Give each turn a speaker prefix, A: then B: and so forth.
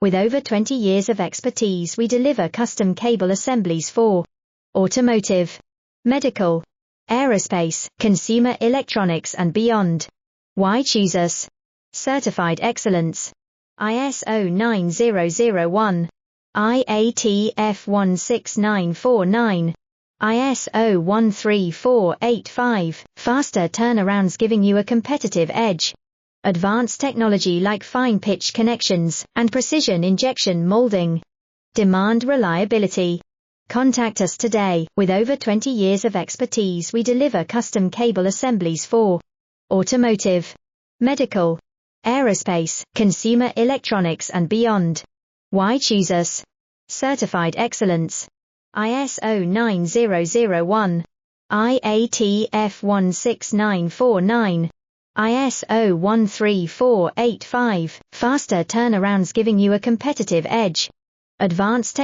A: With over 20 years of expertise, we deliver custom cable assemblies for automotive, medical, aerospace, consumer electronics and beyond. Why choose us? Certified excellence. ISO 9001, IATF 16949, ISO 13485, faster turnarounds giving you a competitive edge. Advanced technology like fine pitch connections and precision injection molding. Demand reliability. Contact us today. With over 20 years of expertise, we deliver custom cable assemblies for automotive, medical, aerospace, consumer electronics and beyond. Why choose us? Certified excellence. ISO 9001, IATF 16949, ISO 13485, faster turnarounds giving you a competitive edge. Advanced